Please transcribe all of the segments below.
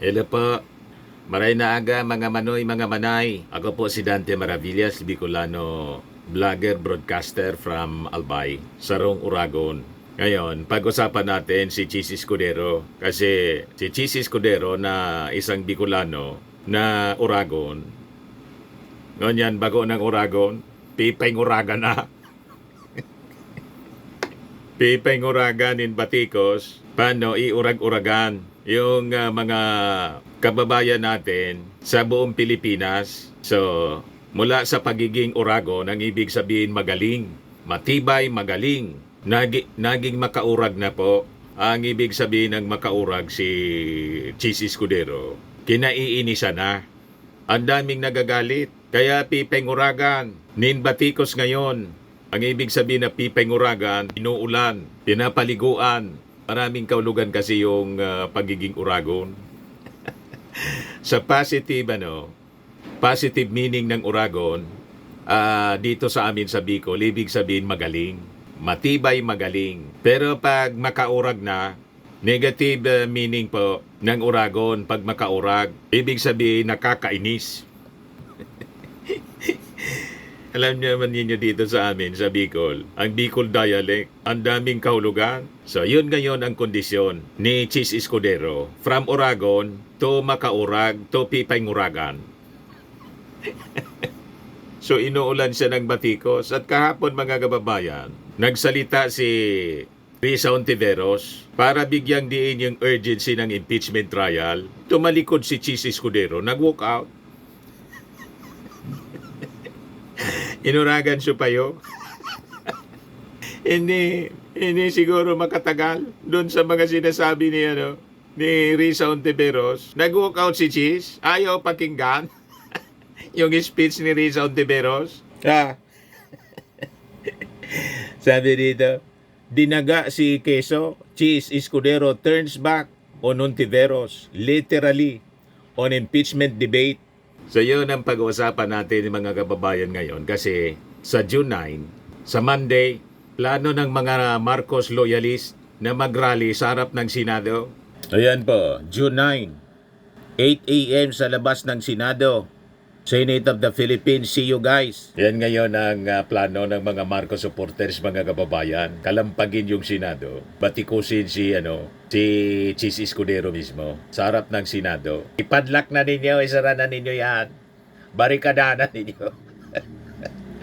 Hello po. Maray na aga mga manoy, mga manay. Ako po si Dante Maravillas, Bicolano vlogger, broadcaster from Albay, Sarong, Uragon. Ngayon, pag-usapan natin si Chis Escudero. Kasi si Chis Escudero na isang Bicolano na Uragon. Ngayon bago ng Uragon, pipeng Uragan na. Pipeng Uragan in Batikos, paano iurag-uragan yung mga kababayan natin sa buong Pilipinas. So, mula sa pagiging Uragon, ang ibig sabihin magaling, matibay, magaling, naging makaurag na po. Ang ibig sabihin ng makaurag si Chis Escudero, kinaiinisa na. Ang daming nagagalit, kaya pipeng Uragan, nin Batikos ngayon. Ang ibig sabihin na pipeng Uragan, inuulan, pinapaliguan. Maraming kaulugan kasi yung pagiging Uragon. Sa positive, positive meaning ng Uragon, dito sa amin sa Bicol, ibig sabihin magaling. Matibay, magaling. Pero pag makaurag na, negative meaning po ng Uragon, pag makaurag, ibig sabihin nakakainis. Alam niyo naman ninyo dito sa amin, sa Bicol, ang Bicol dialect, ang daming kahulugan. So, yun ngayon ang kondisyon ni Chis Escudero. From Uragon to Makaurag to Pipeng Uragan. So, inuulan siya ng Batikos. At kahapon mga kababayan, nagsalita si Risa Ontiveros para bigyang diin yung urgency ng impeachment trial. Tumalikod si Chis Escudero, nag-walk out. Inuragan siya payo. hindi siguro makatagal doon sa mga sinasabi ni Risa Ontiveros. Nag-walk out si Chis, ayaw pakinggan yung speech ni Risa Ontiveros. Sabi dito, dinaga si Quezon, Chis Escudero turns back on Ontiveros, literally on impeachment debate. So yun ang pag-uusapan natin mga kababayan ngayon kasi sa June 9, sa Monday, plano ng mga Marcos loyalist na mag-rally sa harap ng Senado. Ayan po, June 9, 8 a.m. sa labas ng Senado. Senate of the Philippines, see you guys. Yan ngayon ang plano ng mga Marcos supporters mga kababayan. Kalampagin yung Senado. Batikusin si Chis Escudero mismo sa harap ng Senado. Ipadlock na ninyo, isara na ninyo yan. Barikada na ninyo.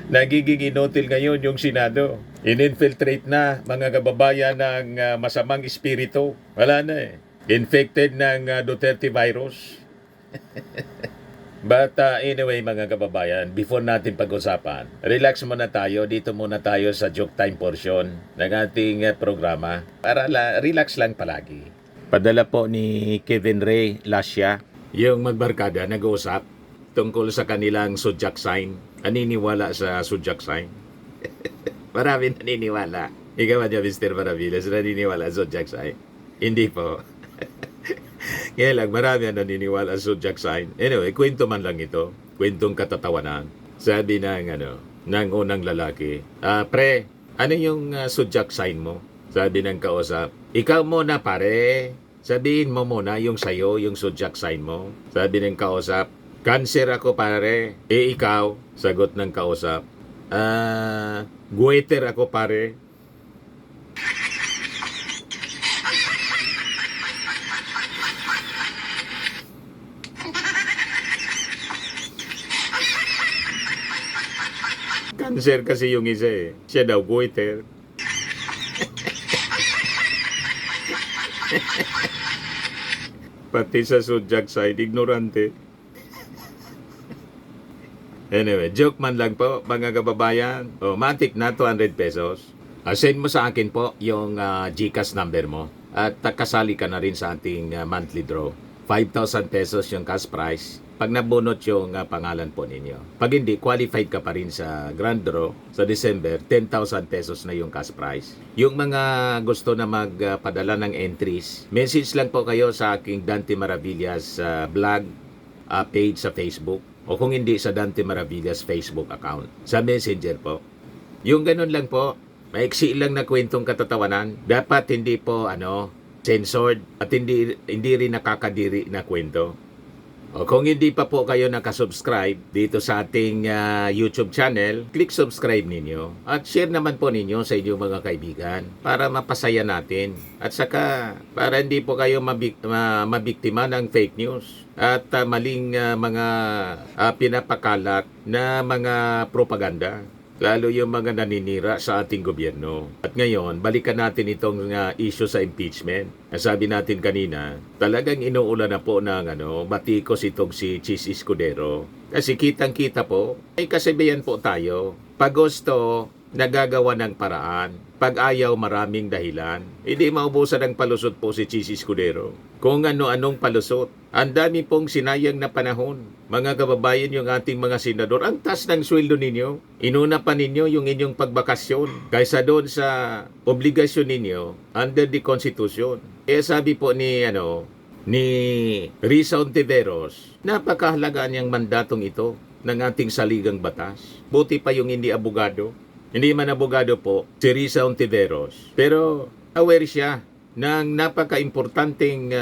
Nagiging inutil ngayon yung Senado. In-infiltrate na mga kababayan ng masamang espiritu. Wala na eh. Infected ng Duterte virus. But anyway mga kababayan, before natin pag-usapan, relax muna tayo. Dito muna tayo sa joke time portion ng ating programa para relax lang palagi. Padala po ni Kevin Ray Lascia, yung magbarkada nag-uusap tungkol sa kanilang zodiac sign. Naniniwala sa zodiac sign. Marami naniniwala. Ikaw ba dyan, Mr. Maravillas, naniniwala sa zodiac sign? Hindi po. Kaya lang, marami ang naniniwala sa zodiac sign. Anyway, kwento man lang ito. Kwentong katatawanan. Sabi ng unang lalaki, pre, ano yung zodiac sign mo? Sabi ng kausap, ikaw muna pare. Sabihin mo muna yung sayo, yung zodiac sign mo. Sabi ng kausap, Cancer ako pare. Ikaw? Sagot ng kausap, Gueter ako pare. Cancer kasi yung isa eh. Siya daw, goiter. Pati sa zodiac sign, ignorante. Anyway, joke man lang po, mga kababayan. Matik na 200 pesos. Send mo sa akin po yung GCash number mo. At kasali ka na rin sa ating monthly draw. 5,000 pesos yung cash prize. Pag nabunot yung pangalan po ninyo. Pag hindi, qualified ka pa rin sa grand draw sa December, 10,000 pesos na yung cash prize. Yung mga gusto na magpadala ng entries, message lang po kayo sa aking Dante Maravillas blog page sa Facebook. O kung hindi, sa Dante Maravillas Facebook account. Sa Messenger po. Yung ganun lang po, maiksi lang na kwentong katatawanan. Dapat hindi po censored at hindi rin nakakadiri na kwento. O, kung hindi pa po kayo nakasubscribe dito sa ating YouTube channel, click subscribe ninyo at share naman po ninyo sa inyong mga kaibigan para mapasaya natin at saka para hindi po kayo mabiktima ng fake news at maling mga pinapakalat na mga propaganda, lalo yung mga naninira sa ating gobyerno. At ngayon, balikan natin itong issue sa impeachment. Sabi natin kanina, talagang inuulan na po ng batikos itong si Chis Escudero. Kasi kitang-kita po, may kasabihan po tayo. Pag gusto, nagagawa ng paraan. Pag ayaw, maraming dahilan. Hindi maubusan ng palusot po si Chis Escudero. Kung ano-anong palusot. Ang dami pong sinayang na panahon. Mga kababayan, yung ating mga senador, ang taas ng sweldo ninyo. Inuna pa ninyo yung inyong pagbakasyon kaysa doon sa obligasyon ninyo under the Constitution. Kaya sabi po ni Risa Ontiveros, napakahalaga niyang mandatong ito ng ating saligang batas. Buti pa yung hindi abogado. Hindi man abogado po, si Risa Ontiveros. Pero aware siya ng napaka-importanting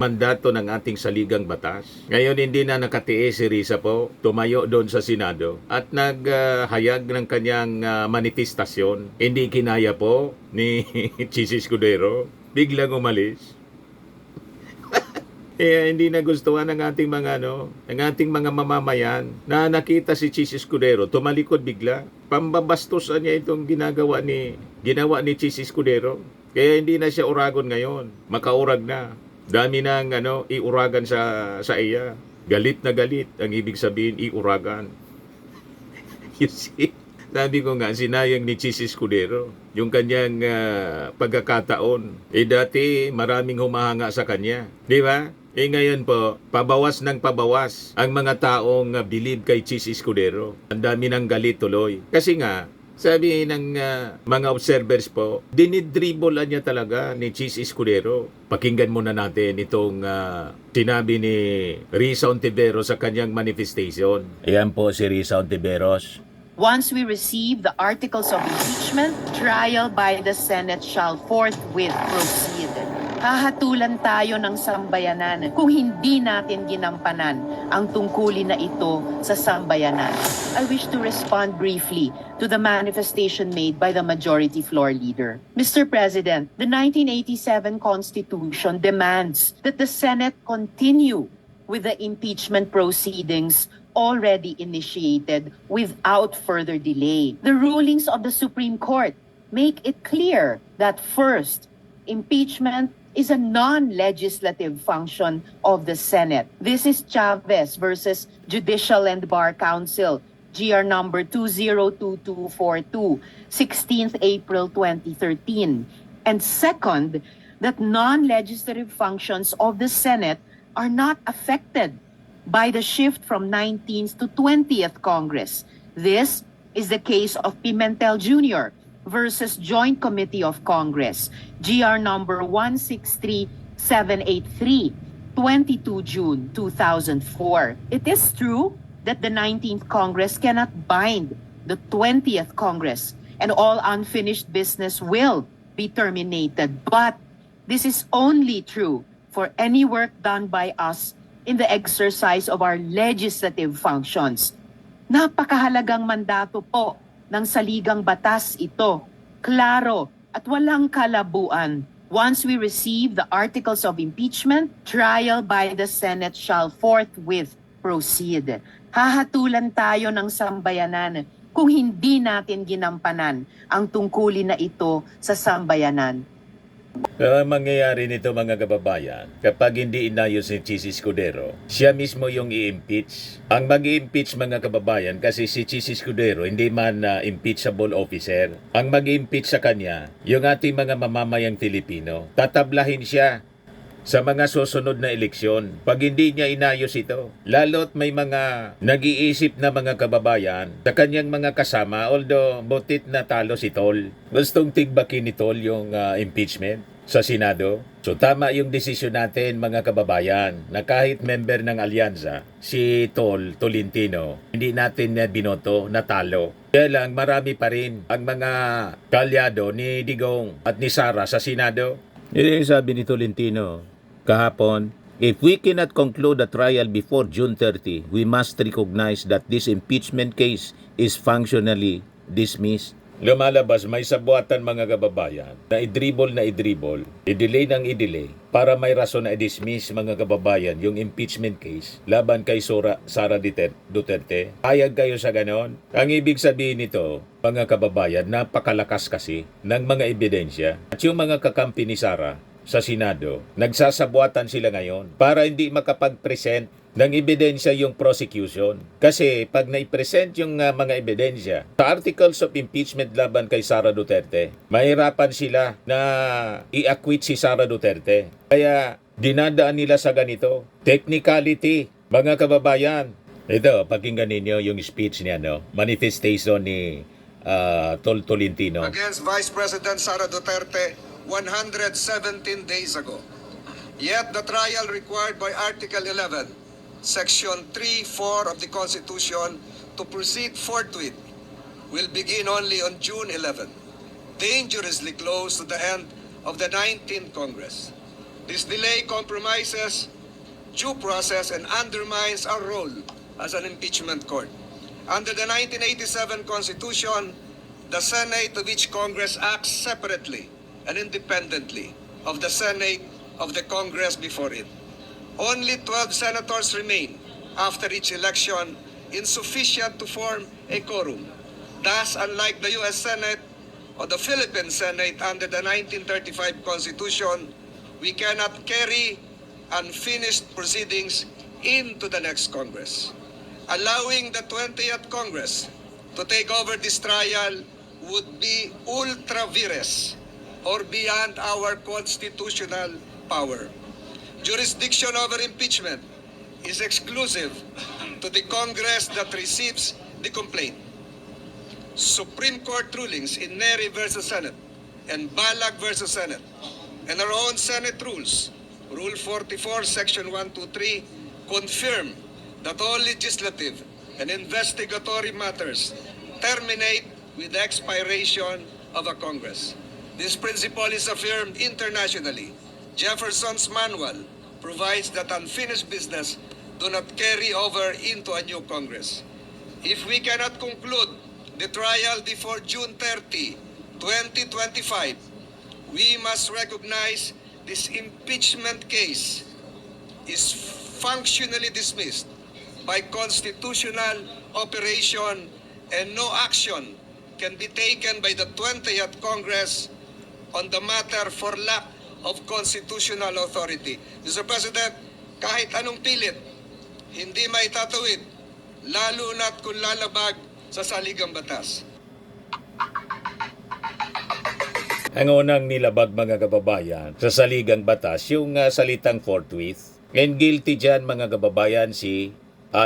mandato ng ating saligang batas. Ngayon hindi na nakatiis si Risa po, tumayo doon sa Senado at naghayag ng kanyang manifestasyon. Hindi kinaya po ni Chis Escudero, biglang umalis. Hindi nagustuhan ng ating mga mamamayan na nakita si Chis Escudero, tumalikod bigla. Pambabastusan niya itong ginawa ni Chis Escudero. Kaya hindi na siya uragon ngayon. Makaurag na. Dami nang iuragan sa iya. Galit na galit ang ibig sabihin iuragan. You see? Sabi ko nga, sinayang ni Chis Escudero yung kanyang pagkakataon. Dati maraming humahanga sa kanya. Di ba? Ngayon po, pabawas ng pabawas ang mga taong believe kay Chis Escudero. Ang dami ng galit tuloy. Kasi nga, sabi ng mga observers po, dinidribolan niya talaga ni Chis Escudero. Pakinggan muna natin itong sinabi ni Risa Ontiveros sa kanyang manifestation. Ayan po si Risa Ontiveros. Once we receive the articles of impeachment, trial by the Senate shall forthwith proceed. Hahatulan tayo ng sambayanan kung hindi natin ginampanan ang tungkulin na ito sa sambayanan. I wish to respond briefly to the manifestation made by the majority floor leader. Mr. President, the 1987 Constitution demands that the Senate continue with the impeachment proceedings already initiated without further delay. The rulings of the Supreme Court make it clear that first, impeachment is a non-legislative function of the Senate. This is Chavez versus Judicial and Bar Council, GR number 202242, 16th April 2013. And second, that non-legislative functions of the Senate are not affected by the shift from 19th to 20th Congress. This is the case of Pimentel Jr. versus Joint Committee of Congress, GR number 163783, 22 June 2004. It is true that the 19th Congress cannot bind the 20th Congress and all unfinished business will be terminated. But this is only true for any work done by us in the exercise of our legislative functions. Napakahalagang mandato po ng saligang batas ito, klaro at walang kalabuan. Once we receive the articles of impeachment, trial by the Senate shall forthwith proceed. Hahatulan tayo ng sambayanan kung hindi natin ginampanan ang tungkulin na ito sa sambayanan. Ang mangyayari nito mga kababayan, kapag hindi inayos si Chis Escudero, siya mismo yung i-impeach. Ang mag-i-impeach mga kababayan, kasi si Chis Escudero hindi man impeachable officer. Ang mag-i-impeach sa kanya, yung ating mga mamamayang Filipino. Tatablahin siya sa mga susunod na eleksyon pag hindi niya inayos ito. Lalo't may mga nag-iisip na mga kababayan sa kanyang mga kasama, although butit na talo si Tol. Gustong tigbakin ni Tol yung impeachment sa Senado. So tama yung desisyon natin mga kababayan na kahit member ng alyansa, si Tol Tolentino, hindi natin binoto na talo. Kaya lang marami pa rin ang mga kalyado ni Digong at ni Sara sa Senado. Yun yung sabi ni Tolentino kahapon, if we cannot conclude the trial before June 30, we must recognize that this impeachment case is functionally dismissed. Lumalabas may sabuatan mga kababayan na i-dribble, i-delay ng i-delay para may rason na i-dismiss mga kababayan yung impeachment case laban kay Sara Duterte. Hayag kayo sa ganon? Ang ibig sabihin nito, mga kababayan, napakalakas kasi ng mga ebidensya. At yung mga kakampi ni Sara sa Senado, nagsasabuatan sila ngayon para hindi makapag-present ng ebidensya yung prosecution. Kasi pag na-present yung mga ebidensya sa articles of impeachment laban kay Sara Duterte, mahirapan sila na i-acquit si Sara Duterte. Kaya dinadaan nila sa ganito. Technicality, mga kababayan. Ito, pakinggan ninyo yung speech niya, manifestation ni Tolentino. Against Vice President Sara Duterte 117 days ago. Yet the trial required by Article 11, Section 3(4) of the Constitution to proceed forthwith will begin only on June 11, dangerously close to the end of the 19th Congress. This delay compromises due process and undermines our role as an impeachment court. Under the 1987 Constitution, the Senate of each Congress acts separately and independently of the Senate of the Congress before it. Only 12 senators remain after each election, insufficient to form a quorum. Thus, unlike the U.S. Senate or the Philippine Senate under the 1935 Constitution, we cannot carry unfinished proceedings into the next Congress. Allowing the 20th Congress to take over this trial would be ultra vires or beyond our constitutional power. Jurisdiction over impeachment is exclusive to the Congress that receives the complaint. Supreme Court rulings in Neri versus Senate and Balag versus Senate and our own Senate rules, Rule 44, Section 123, confirm that all legislative and investigatory matters terminate with the expiration of a Congress. This principle is affirmed internationally. Jefferson's Manual provides that unfinished business do not carry over into a new Congress. If we cannot conclude the trial before June 30, 2025, we must recognize this impeachment case is functionally dismissed by constitutional operation and no action can be taken by the 20th Congress on the matter for lack of constitutional authority. Mr. President, kahit anong pilit, hindi maitatawid, lalo na't kung lalabag sa saligang batas. Ang unang nilabag mga kababayan sa saligang batas, yung salitang forthwith. And guilty dyan mga kababayan si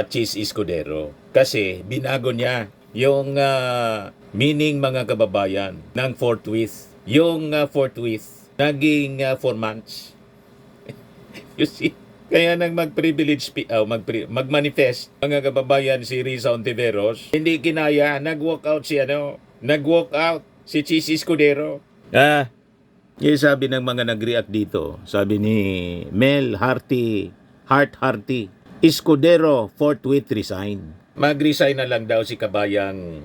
Chis Escudero. Kasi binago niya yung meaning mga kababayan ng forthwith. Yung forthwith naging 4 months. You see? Kaya nang mag-privilege, mag-manifest mga kababayan si Risa Ontiveros, hindi kinaya, nag-walk out si Chis Escudero. Yung sabi ng mga nag-react dito, sabi ni Mel Hearty, Escudero forthwith resign. Mag-resign na lang daw si kabayang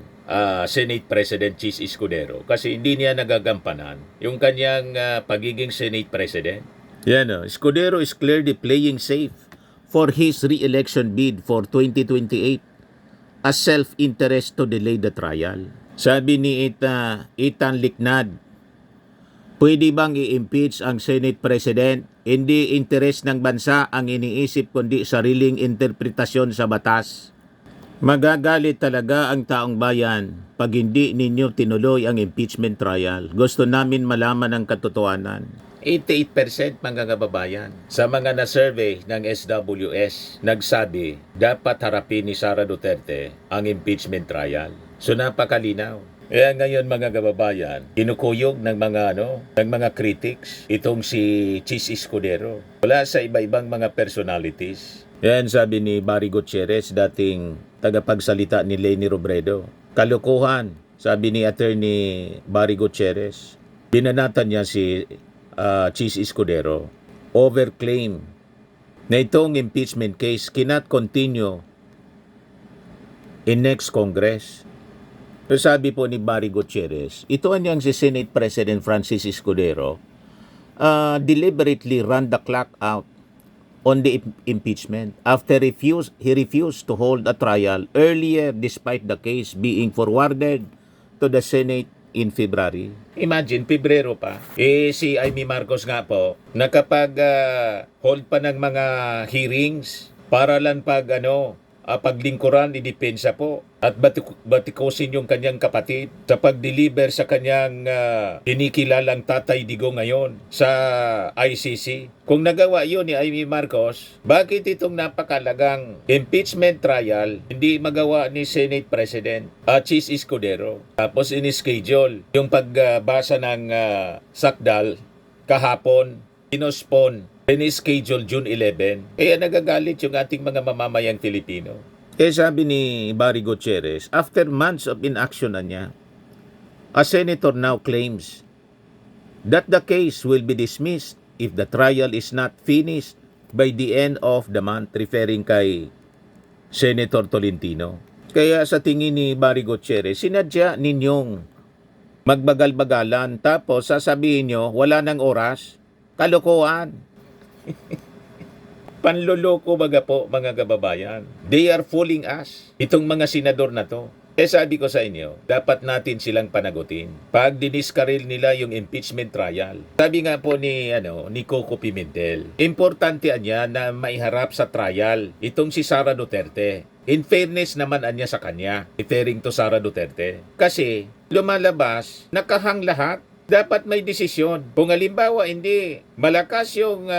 Senate President Chis Escudero kasi hindi niya nagagampanan yung kanyang pagiging Senate President. Yan Escudero is clearly playing safe for his re-election bid for 2028 as self-interest to delay the trial. Sabi ni Ethan Liknad, pwede bang i-impeach ang Senate President? Hindi interes ng bansa ang iniisip kundi sariling interpretasyon sa batas. Magagalit talaga ang taong bayan pag hindi ninyo tinuloy ang impeachment trial. Gusto namin malaman ang katotohanan. 88% mga kababayan sa mga na-survey ng SWS nagsabi dapat harapin ni Sara Duterte ang impeachment trial. So napakalinaw. Kaya ngayon mga kababayan, kinukuyog ng mga critics itong si Chis Escudero. Wala sa iba-ibang mga personalities. Yan sabi ni Barry Gutierrez, dating tagapagsalita ni Leni Robredo. Kalukuhan, sabi ni Attorney Barry Gutierrez. Binanatan niya si Chis Escudero, overclaim na itong impeachment case cannot continue in next Congress. So sabi po ni Barry Gutierrez, ito anyang si Senate President Francis Escudero deliberately run the clock out on the impeachment after he refused to hold a trial earlier despite the case being forwarded to the Senate in February. Imagine, Pebrero pa. Si Amy Marcos nga po, nakapag-hold pa ng mga hearings para lang paglingkuran, idepensa po at batikusin yung kanyang kapatid sa pag-deliver sa kanyang kinikilalang Tatay Digong ngayon sa ICC. Kung nagawa yun ni Amy Marcos, bakit itong napakalagang impeachment trial hindi magawa ni Senate President Chis Escudero? Tapos in-schedule yung pagbasa ng sakdal kahapon, inospon, in-schedule June 11. Kaya nagagalit yung ating mga mamamayang Pilipino. Sabi ni Barry Gutierrez, after months of inaction na niya, a senator now claims that the case will be dismissed if the trial is not finished by the end of the month, referring kay Senator Tolentino. Kaya sa tingin ni Barry Gutierrez, sinadya ninyong magbagal-bagalan tapos sasabihin nyo, wala nang oras, kalokohan. Panloloko baga po mga kababayan. They are fooling us. Itong mga senador na to. Sabi ko sa inyo, dapat natin silang panagutin. Pag diniskaril nila yung impeachment trial. Sabi nga po ni Coco Pimentel, importante niya na maiharap sa trial itong si Sara Duterte. In fairness naman anya sa kanya, referring to Sara Duterte. Kasi lumalabas, nakahang lahat. Dapat may desisyon. Kung halimbawa hindi malakas yung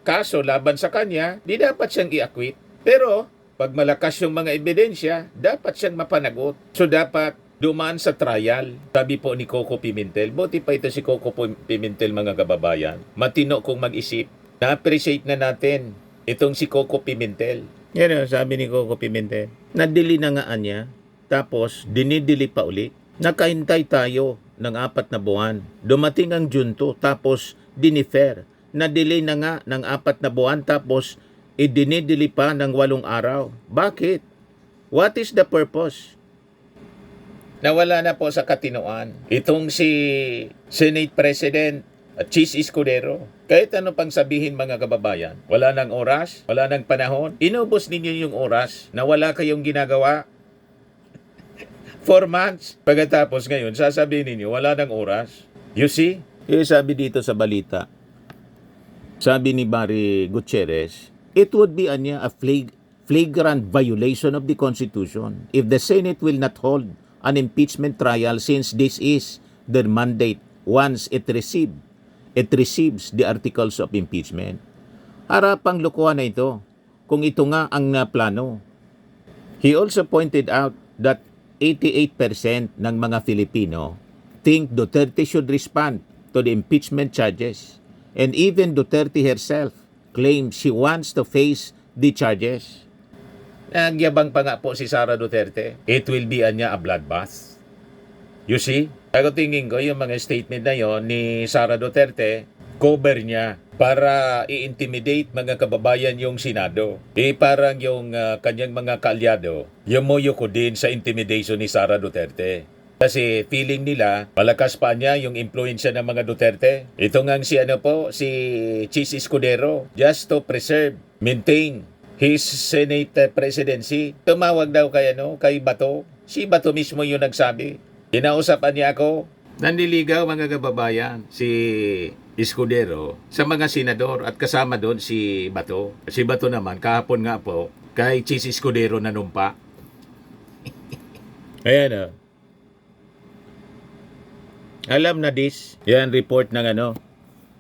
kaso laban sa kanya, di dapat siyang i-acquit. Pero pag malakas yung mga ebidensya, dapat siyang mapanagot. So dapat dumaan sa trial. Sabi po ni Coco Pimentel, buti pa ito si Coco Pimentel mga kababayan. Matino kung mag-isip. Na-appreciate na natin itong si Coco Pimentel. Yan sabi ni Coco Pimentel. Nadili na nga niya, tapos dinidili pa ulit. Nakaintay tayo ng 4 na buwan. Dumating ang June 2, tapos dinifer. Na-delay na nga ng 4 na buwan, tapos idinidili pa ng 8 araw. Bakit? What is the purpose? Nawala na po sa katinoan. Itong si Senate President Chis Escudero. Kahit ano pang sabihin mga kababayan, wala nang oras, wala nang panahon. Inubos ninyo yung oras na wala kayong ginagawa. 4 months. Pagkatapos ngayon, sasabihin ninyo, wala nang oras. You see? Sabi dito sa balita, sabi ni Barry Gutierrez, it would be a flagrant violation of the Constitution if the Senate will not hold an impeachment trial since this is their mandate once it receives the articles of impeachment. Harapang lokohan na ito kung ito nga ang plano. He also pointed out that 88% ng mga Filipino think Duterte should respond to the impeachment charges. And even Duterte herself claims she wants to face the charges. Nagyabang pa nga po si Sara Duterte. It will be a bloodbath. You see? Ako tingin ko yung mga statement na yon ni Sara Duterte, cover niya para i-intimidate mga kababayan yung Senado. Parang yung kanyang mga kaalyado, yumuyo ko din sa intimidation ni Sara Duterte. Kasi feeling nila, malakas pa niya yung impluensya ng mga Duterte. Ito nga si Chis Escudero, just to maintain his Senate presidency. Tumawag daw kay Bato. Si Bato mismo yung nagsabi. Kinausapan niya ako. Nandiligaw mga kababayan si Escudero sa mga senador at kasama doon si Bato. Si Bato naman kahapon nga po kay Chis Escudero nanumpa. Ayan Alam na this. Yan report ng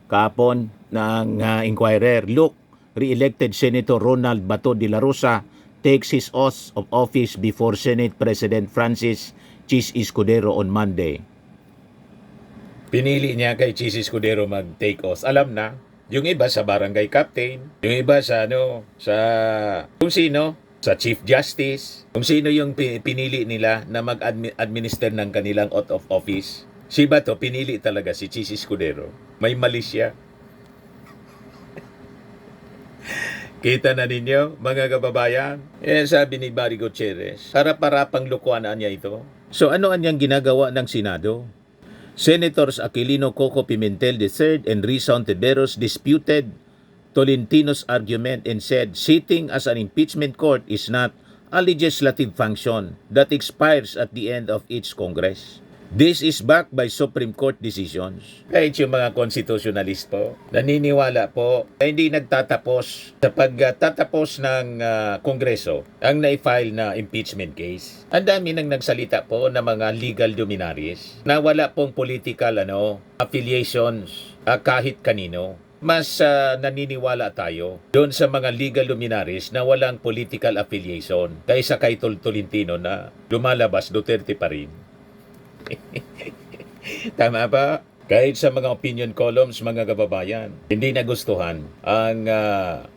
kahapon ng Inquirer. Look, re-elected Senator Ronald Bato de la Rosa takes his oath of office before Senate President Francis Chis Escudero on Monday. Pinili niya kay Chis Escudero mag-take oath. Alam na, yung iba sa barangay captain, yung iba sa kung sino, sa Chief Justice, kung sino yung pinili nila na mag-administer ng kanilang oath of office. Si Bato, pinili talaga si Chis Escudero. May mali siya. Kita na ninyo, mga kababayan? Sabi ni Barry Gutierrez, harap-harapang lukuan niya ito. So ano anyang ginagawa ng Senado? Senators Aquilino Coco Pimentel III and Risa Ontiveros disputed Tolentino's argument and said sitting as an impeachment court is not a legislative function that expires at the end of each Congress. This is backed by Supreme Court decisions. Kahit yung mga constitutionalist po, naniniwala po na hindi nagtatapos sa pagtatapos ng Kongreso ang na-file na impeachment case. Ang dami nang nagsalita po ng mga legal luminaries na wala pong political affiliations kahit kanino. Mas naniniwala tayo doon sa mga legal luminaries na walang political affiliation kaysa kay Tolentino na lumalabas Duterte pa rin. Tama ba? Kahit sa mga opinion columns, mga kababayan, hindi nagustuhan ang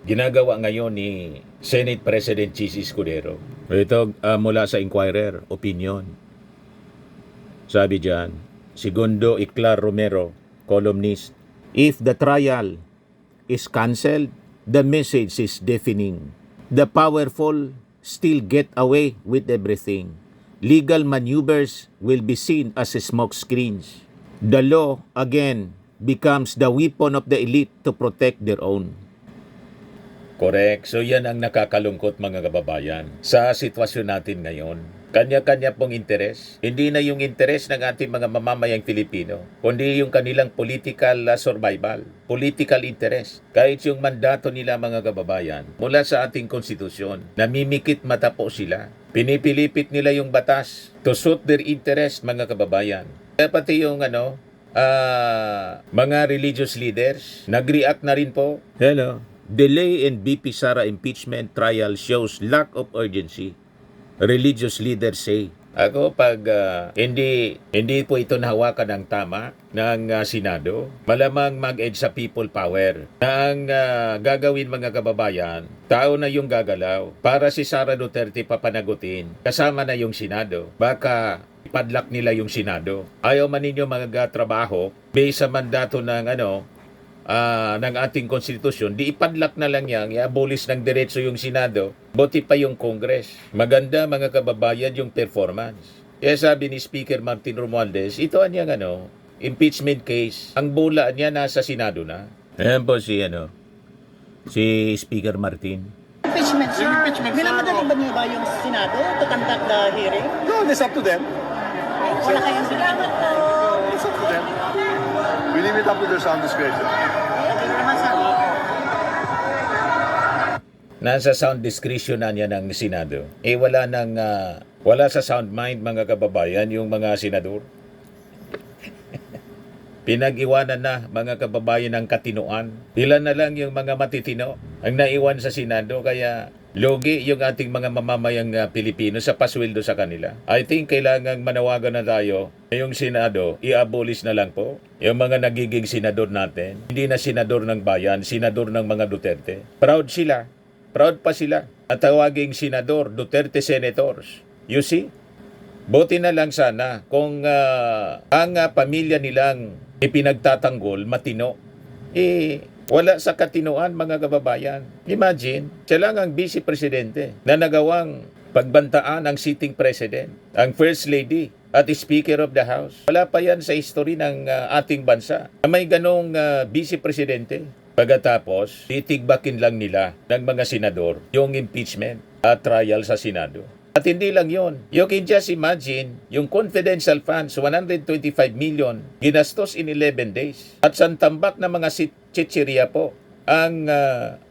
ginagawa ngayon ni Senate President Chis Escudero. Ito mula sa Inquirer, opinion. Sabi dyan, Segundo Iclar Romero, columnist, if the trial is cancelled, the message is deafening. The powerful still get away with everything. Legal maneuvers will be seen as smoke screens. The law, again, becomes the weapon of the elite to protect their own. Correct. So yan ang nakakalungkot, mga kababayan, sa sitwasyon natin ngayon. Kanya-kanya pong interes. Hindi na yung interes ng ating mga mamamayang Pilipino, kundi yung kanilang political survival, political interest. Kahit yung mandato nila, mga kababayan, mula sa ating konstitusyon, namimikit mata po sila. Pinipilipit nila yung batas to suit their interest, mga kababayan. Kaya pati yung mga religious leaders, nag-react na rin po. Hello. Delay in BP Sara impeachment trial shows lack of urgency. Religious leaders say. Ako, pag hindi po ito nahawakan ng tama ng Senado, malamang mag-edge sa people power. Na ang gagawin, mga kababayan, tao na yung gagalaw para si Sara Duterte papanagutin. Kasama na yung Senado. Baka ipadlock nila yung Senado. Ayaw man ninyo magatrabaho based sa mandato ng ng ating konstitusyon, di ipadlock na lang yan, i-abolish ng diretso yung Senado, buti pa yung Congress. Maganda, mga kababayan, yung performance. Kaya sabi ni Speaker Martin Romualdez, ito anyang impeachment case, ang bula niya nasa Senado na. Ayan po si Speaker Martin. Impeachment, sir. Minamadali ba niya ba yung Senado to conduct the hearing? No, it's up to them. Wala kayong salamat po. It's up to them. We leave it up to their sound discretion. Nasa sound discretion na niya ng Senado. Wala sa sound mind, mga kababayan, yung mga senador. Pinag-iwanan na, mga kababayan, ng katinoan. Ilan na lang yung mga matitino ang naiwan sa Senado, kaya logi yung ating mga mamamayang Pilipino sa pasweldo sa kanila. I think kailangang manawagan na tayo na yung Senado, i-abolish na lang po. Yung mga nagiging senador natin, hindi na senador ng bayan, senador ng mga Duterte. Proud sila. Proud pa sila. At tawaging senador, Duterte Senators. You see? Buti na lang sana kung ang pamilya nilang ipinagtatanggol, matino. Wala sa katinoan, mga kababayan. Imagine, siya lang ang vice presidente na nagawang pagbantaan ang sitting president, ang first lady at speaker of the house. Wala pa yan sa history ng ating bansa na may ganong vice presidente. Pagkatapos, titigbakin lang nila ng mga senador yung impeachment at trial sa Senado. At hindi lang yon. You can just imagine yung confidential funds, 125 million, ginastos in 11 days. At santambak na mga chichirya po ang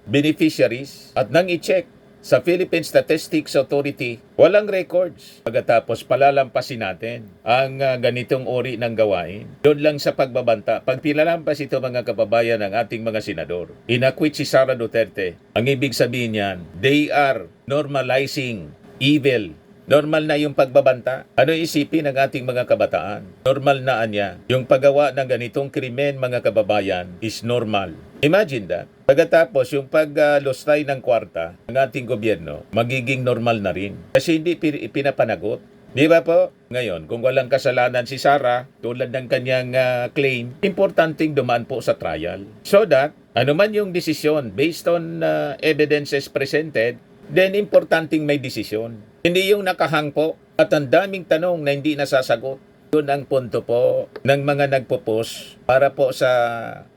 beneficiaries. At nang i-check sa Philippine Statistics Authority, walang records. Pagkatapos palalampasin natin ang ganitong uri ng gawain. Doon lang sa pagbabanta, pag pinalampas ito, mga kababayan, ng ating mga senador, inakwit si Sara Duterte. Ang ibig sabihin niyan, they are normalizing evil. Normal na yung pagbabanta. Ano isipin ng ating mga kabataan? Normal na niya. Yung paggawa ng ganitong krimen, mga kababayan, is normal. Imagine that. Pagkatapos, yung paglustay ng kwarta ng ating gobyerno, magiging normal na rin. Kasi hindi pinapanagot. Di ba po? Ngayon, kung walang kasalanan si Sara, tulad ng kanyang claim, importanteng dumaan po sa trial. So that, anuman yung desisyon based on evidences presented, then importanteng may desisyon. Hindi yung nakahang po at ang daming tanong na hindi nasasagot. Yun ang punto po ng mga nagpo-post para po sa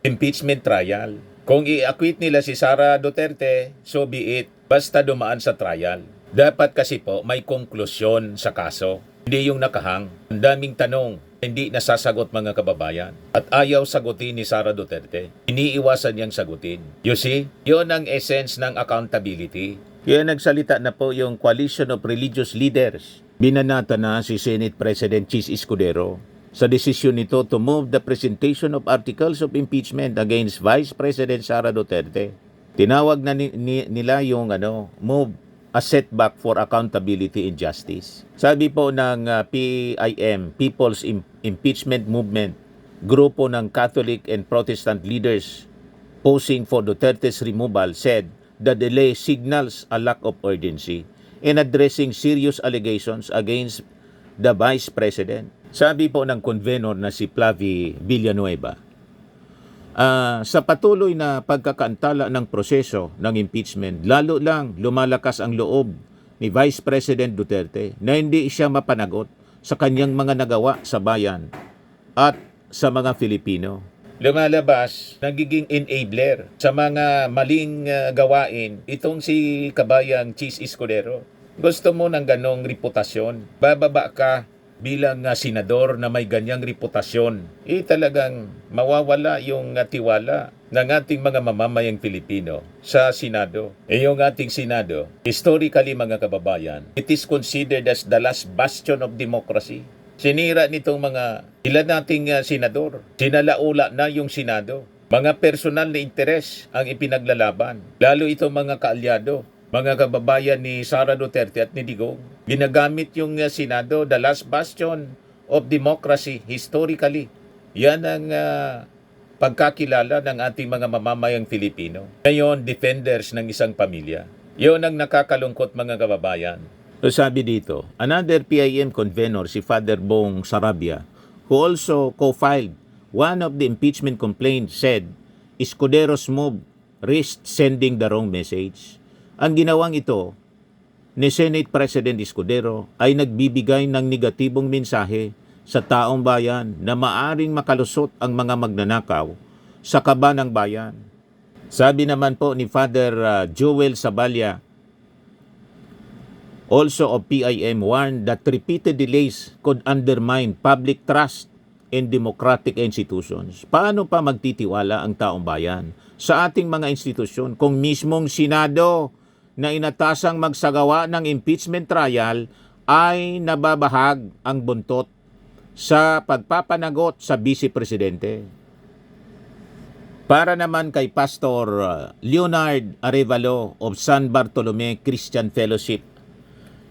impeachment trial. Kung i-acquit nila si Sara Duterte, so be it. Basta dumaan sa trial. Dapat kasi po may konklusyon sa kaso. Hindi yung nakahang. Ang daming tanong, hindi nasasagot mga kababayan. At ayaw sagutin ni Sara Duterte. Iniiwasan niyang sagutin. You see? Yun ang essence ng accountability. Kaya nagsalita na po yung Coalition of Religious Leaders. Binanata na si Senate President Chis Escudero sa desisyon nito to move the presentation of articles of impeachment against Vice President Sara Duterte. Tinawag na nila yung move a setback for accountability and justice. Sabi po ng PIM, People's Impeachment Movement, grupo ng Catholic and Protestant leaders posing for Duterte's removal, said the delay signals a lack of urgency in addressing serious allegations against the Vice President. Sabi po ng convenor na si Flavie Villanueva, sa patuloy na pagkakaantala ng proseso ng impeachment, lalo lang lumalakas ang loob ni Vice President Duterte na hindi siya mapanagot sa kanyang mga nagawa sa bayan at sa mga Filipino. Lumalabas, nagiging enabler sa mga maling gawain itong si kabayang Chis Escudero. Gusto mo ng ganong reputasyon? Bababa ka bilang senador na may ganyang reputasyon, talagang mawawala yung tiwala ng ating mga mamamayang Pilipino sa Senado. Yung ating Senado, historically mga kababayan, it is considered as the last bastion of democracy. Sinira nitong mga ilan nating senador. Sinalaula na yung Senado. Mga personal na interes ang ipinaglalaban. Lalo itong mga kaalyado, mga kababayan ni Sara Duterte at ni Digong. Ginagamit yung Senado, the last bastion of democracy historically. Yan ang pagkakilala ng ating mga mamamayang Filipino. Ngayon, defenders ng isang pamilya. Yun ang nakakalungkot mga kababayan. So sabi dito, another PIM convenor, si Father Bong Sarabia, who also co-filed one of the impeachment complaints, said Escudero's move risked sending the wrong message. Ang ginawang ito ni Senate President Escudero ay nagbibigay ng negatibong mensahe sa taong bayan na maaring makalusot ang mga magnanakaw sa kaba ng bayan. Sabi naman po ni Father Joel Saballa, also of PIM, warned that repeated delays could undermine public trust in democratic institutions. Paano pa magtitiwala ang taong bayan sa ating mga institusyon kung mismong Senado na inatasang magsagawa ng impeachment trial ay nababahag ang buntot sa pagpapanagot sa Vice Presidente? Para naman kay Pastor Leonard Arevalo of San Bartolome Christian Fellowship,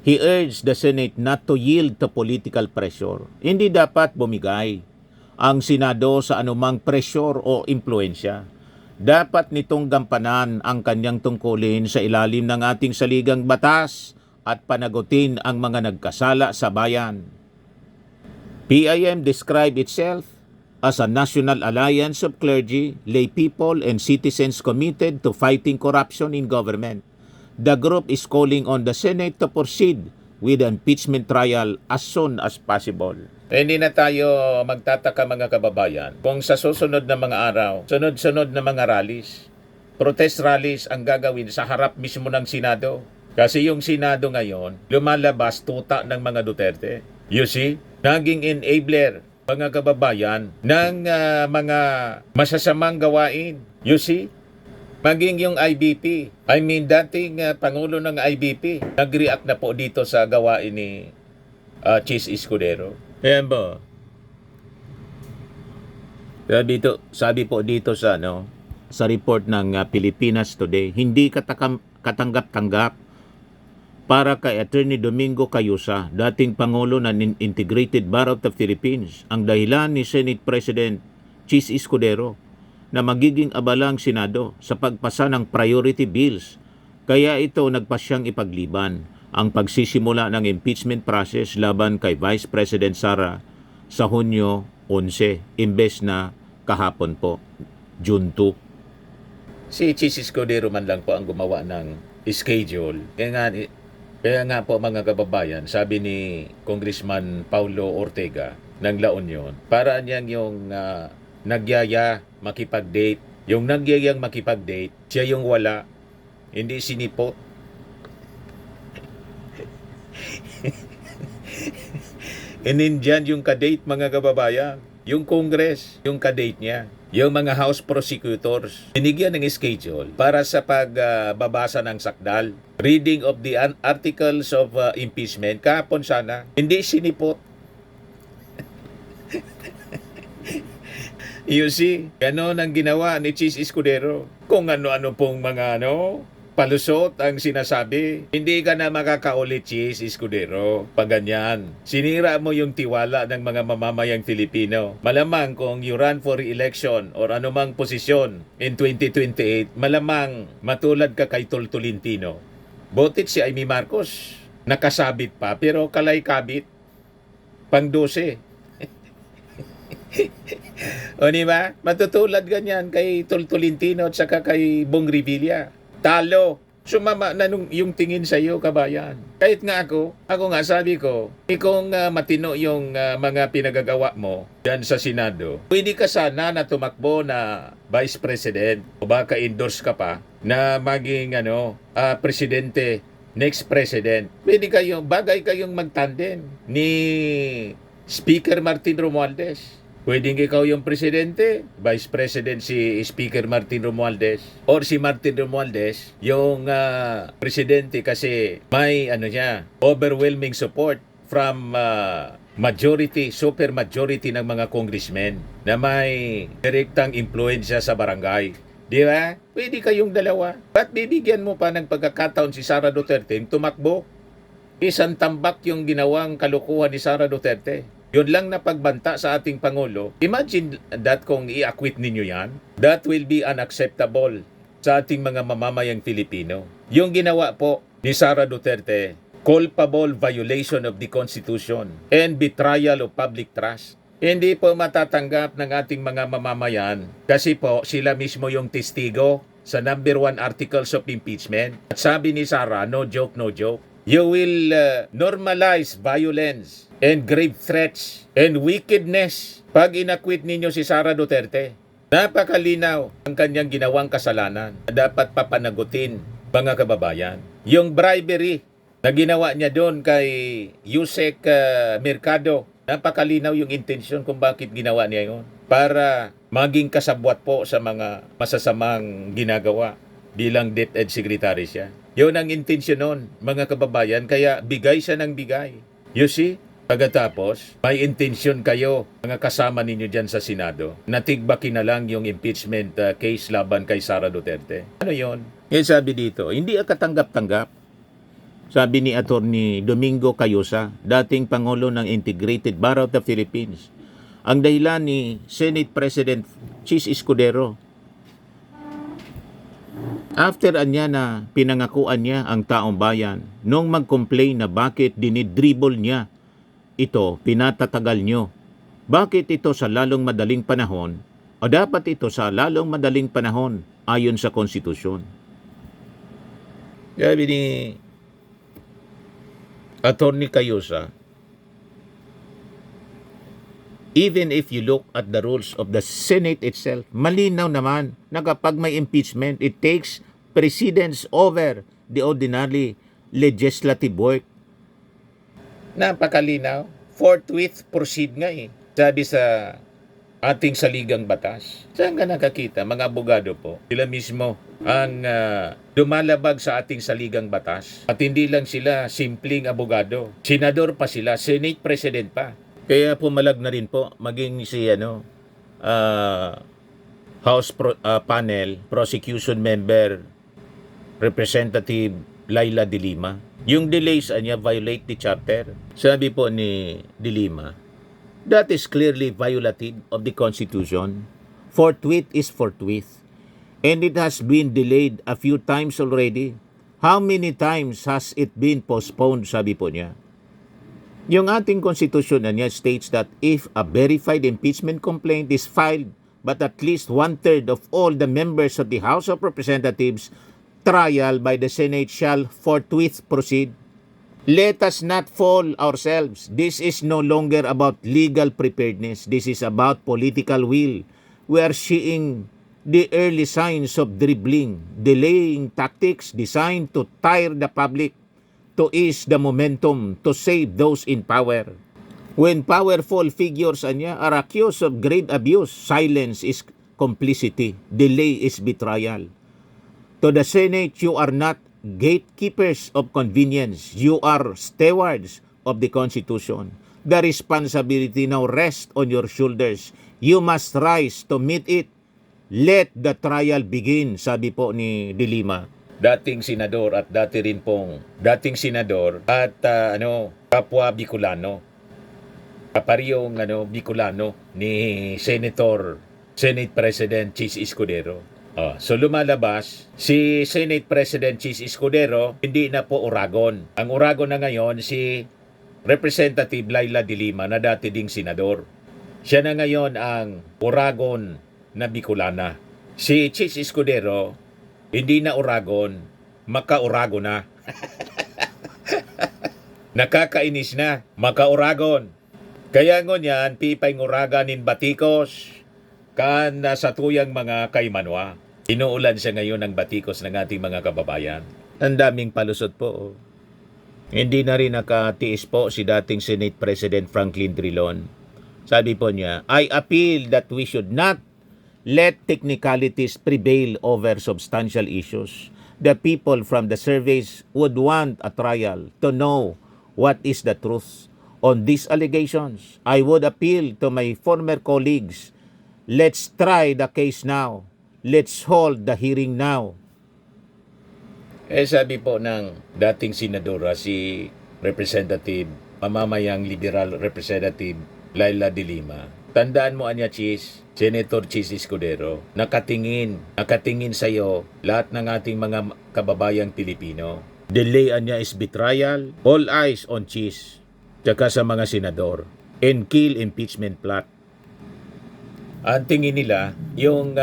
he urged the Senate not to yield to political pressure. Hindi dapat bumigay ang Senado sa anumang pressure o impluensya. Dapat nitong gampanan ang kanyang tungkulin sa ilalim ng ating saligang batas at panagutin ang mga nagkasala sa bayan. PIM described itself as a national alliance of clergy, lay people, and citizens committed to fighting corruption in government. The group is calling on the Senate to proceed with the impeachment trial as soon as possible. Hindi na tayo magtataka mga kababayan kung sa susunod na mga araw, sunod-sunod na mga rallies, protest rallies ang gagawin sa harap mismo ng Senado. Kasi yung Senado ngayon, lumalabas tuta ng mga Duterte. You see, naging enabler mga kababayan ng mga masasamang gawain. You see, maging yung IBP, dating Pangulo ng IBP, nag-react na po dito sa gawain ni Chis Escudero. Ayan ba? Sabi po dito sa report ng Pilipinas Today, hindi katanggap-tanggap para kay Attorney Domingo Cayusa, dating Pangulo ng Integrated Bar of the Philippines, ang dahilan ni Senate President Chis Escudero na magiging abala ang Senado sa pagpasa ng priority bills. Kaya ito nagpasyang ipagliban ang pagsisimula ng impeachment process laban kay Vice President Sara sa Hunyo 11, imbes na kahapon po, June 2. Si Chis Escudero man lang po ang gumawa ng schedule. Kaya nga po mga kababayan, sabi ni Congressman Paulo Ortega ng La Union, para niyang yung nagyaya makipag-date. Yung nagyayang makipag-date, siya yung wala, hindi sinipot. Inindyan yung kadate mga kababayan. Yung Congress, yung kadate niya. Yung mga House prosecutors, binigyan ng schedule para sa pagbabasa ng sakdal. Reading of the articles of impeachment. Kahapon sana, hindi sinipot. You see, ganon ang ginawa ni Chis Escudero. Kung ano-ano pong mga palusot ang sinasabi. Hindi ka na makakaulit, Chis Escudero. Pag ganyan, sinira mo yung tiwala ng mga mamamayang Filipino. Malamang kung you run for re-election or anumang posisyon in 2028, malamang matulad ka kay Tolentino. Botit si Amy Marcos. Nakasabit pa, pero kalay kabit. Pang 12. O diba? Matutulad ganyan kay Tolentino at saka kay Bong Revilla. Talo. Sumama na yung tingin sa iyo, kabayan. Kahit nga ako nga sabi ko, kung matino yung mga pinagagawa mo dyan sa Senado, pwede ka sana na tumakbo na Vice President o baka endorse ka pa na maging presidente, next president. Pwede bagay kayong magtandem ni Speaker Martin Romualdez. Pwedeng ikaw yung presidente, vice president si Speaker Martin Romualdez, or si Martin Romualdez yung presidente kasi may overwhelming support from super majority ng mga congressmen na may direktang impluensya sa barangay. Di ba? Pwede kayong dalawa. Ba't bibigyan mo pa ng pagkakataon si Sara Duterte tumakbo? Isang tambak yung ginawang kalukuhan ni Sara Duterte. Yun lang na pagbanta sa ating Pangulo. Imagine that kung i-acquit ninyo yan, that will be unacceptable sa ating mga mamamayang Filipino. Yung ginawa po ni Sara Duterte, culpable violation of the Constitution and betrayal of public trust. Hindi po matatanggap ng ating mga mamamayan kasi po sila mismo yung testigo sa number 1 articles of impeachment. At sabi ni Sara, no joke, no joke. You will normalize violence and grave threats and wickedness pag inakwit ninyo si Sara Duterte. Napakalinaw ang kanyang ginawang kasalanan na dapat papanagutin, mga kababayan. Yung bribery na ginawa niya doon kay Yusek Mercado, napakalinaw yung intensyon kung bakit ginawa niya yun. Para maging kasabwat po sa mga masasamang ginagawa bilang DepEd Secretary siya. Yun ang intensyon nun, mga kababayan, kaya bigay siya ng bigay. You see? Pagkatapos, may intensyon kayo, mga kasama ninyo dyan sa Senado, natigbakin na lang yung impeachment case laban kay Sara Duterte. Ano yon? Yan sabi dito, hindi katanggap-tanggap. Sabi ni Attorney Domingo Cayosa, dating Pangulo ng Integrated Bar of the Philippines, ang dahilan ni Senate President Chis Escudero, after anya na pinangakuan niya ang taong bayan, nung mag-complain na bakit dinidribble niya ito, pinatatagal nyo. Bakit ito sa lalong madaling panahon o dapat ito sa lalong madaling panahon ayon sa konstitusyon? Sabi ni Attorney Cayosa, even if you look at the rules of the Senate itself, malinaw naman na kapag may impeachment, it takes precedence over the ordinary legislative work. Napakalinaw. Forthwith proceed nga eh. Sabi sa ating saligang batas. Saan ka nakakita? Mga abogado po, sila mismo ang dumalabag sa ating saligang batas. At hindi lang sila simpleng abogado. Senador pa sila, Senate President pa. Kaya pumalag na rin po maging si House Panel Prosecution Member Representative Laila De Lima. Yung delays niya violate the charter. Sabi po ni De Lima, that is clearly violative of the Constitution. Forthwith is forthwith. And it has been delayed a few times already. How many times has it been postponed, sabi po niya. Yung ating konstitusyon na niya states that if a verified impeachment complaint is filed but at least 1/3 of all the members of the House of Representatives, trial by the Senate shall forthwith proceed. Let us not fool ourselves. This is no longer about legal preparedness. This is about political will. We are seeing the early signs of dribbling, delaying tactics designed to tire the public, to ease the momentum, to save those in power. When powerful figures anya are accused of grave abuse, silence is complicity, delay is betrayal. To the Senate, you are not gatekeepers of convenience. You are stewards of the Constitution. The responsibility now rests on your shoulders. You must rise to meet it. Let the trial begin, sabi po ni De Lima. Dating senador at dating senador at kapwa Bicolano. Kaparehong Bicolano ni Senate President Chis Escudero. So lumalabas, si Senate President Chis Escudero, hindi na po Oragon. Ang Oragon na ngayon, si Representative Laila De Lima na dati ding senador. Siya na ngayon ang Oragon na Bicolana. Si Chis Escudero, hindi na Oragon, maka-Oragon na. Nakakainis na, maka-Oragon. Kaya ngunyan, pipay nguraganin batikos, kan sa tuyang mga kaymanwa. Inuulan siya ngayon ng batikos ng ating mga kababayan. Ang daming palusot po. Hindi na rin nakatiis po si dating Senate President Franklin Drilon. Sabi po niya, I appeal that we should not let technicalities prevail over substantial issues. The people from the surveys would want a trial to know what is the truth on these allegations. I would appeal to my former colleagues. Let's try the case now. Let's hold the hearing now. Sabi po ng dating senadora si Representative, mamamayang liberal Representative Laila De Lima. Tandaan mo anya Chis, Senator Chis Escudero, nakatingin sa iyo lahat ng ating mga kababayang Pilipino. Delay anya is betrayal. All eyes on Chis, tsaka sa mga senador. And kill impeachment plot. Ang tingin nila, yung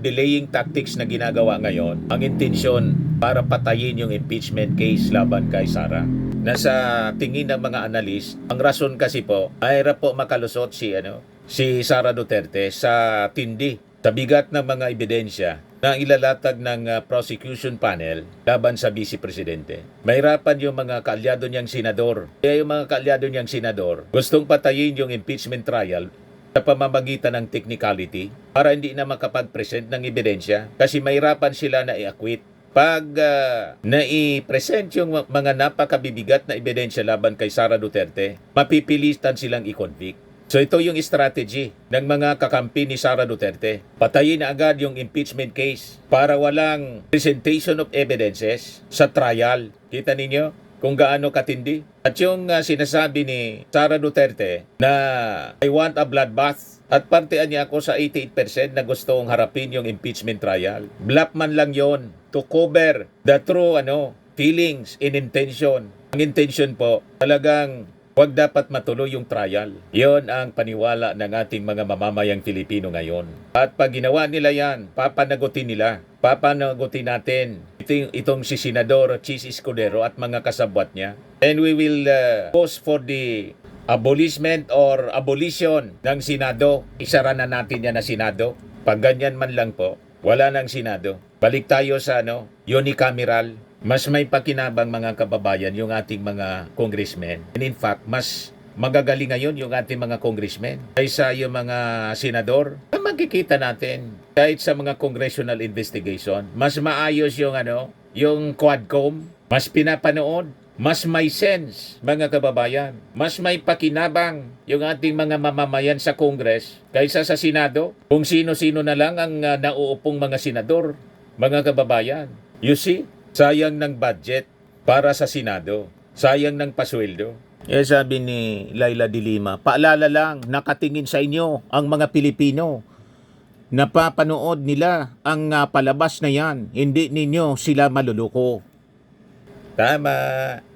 delaying tactics na ginagawa ngayon, ang intensyon para patayin yung impeachment case laban kay Sara. Nasa tingin ng mga analyst, ang rason kasi po, ay po makalusot si Sara Duterte sa tindi, sa bigat ng mga ebidensya na ilalatag ng prosecution panel laban sa Vice Presidente. Mahirapan yung mga kaalyado niyang senador. Kaya yung mga kaalyado niyang senador, gustong patayin yung impeachment trial sa pamamagitan ng technicality para hindi na makapag-present ng ebidensya kasi mahirapan sila na i-acquit. Pag nai-present yung mga napakabibigat na ebidensya laban kay Sara Duterte, mapipilitan silang i-convict. So ito yung strategy ng mga kakampi ni Sara Duterte. Patayin na agad yung impeachment case para walang presentation of evidences sa trial. Kita ninyo kung gaano katindi? At yung sinasabi ni Sara Duterte na I want a bloodbath at partian niya ako sa 88% na gustong harapin yung impeachment trial. Bluff man lang yon to cover the true feelings and intention. Ang intention po talagang huwag dapat matuloy yung trial. Yon ang paniwala ng ating mga mamamayang Pilipino ngayon. At pag ginawa nila yan, papanagutin natin itong si Senador Chis Escudero at mga kasabwat niya. And we will post for the abolishment or abolition ng Senado. Isara na natin yan na Senado. Pag ganyan man lang po, wala ng Senado. Balik tayo sa unicameral. Mas may pakinabang mga kababayan yung ating mga congressmen. And in fact, mas magagaling ngayon yung ating mga congressmen kaysa yung mga senador. Magkikita natin kahit sa mga congressional investigation, mas maayos yung Quadcom, mas pinapanood, mas may sense mga kababayan. Mas may pakinabang yung ating mga mamamayan sa Congress kaysa sa Senado. Kung sino-sino na lang ang nauupong mga senador, mga kababayan. You see? Sayang ng budget para sa Senado. Sayang ng pasweldo. Sabi ni Laila De Lima, paalala lang, nakatingin sa inyo ang mga Pilipino. Napapanood nila ang palabas na yan. Hindi ninyo sila maluluko. Tama.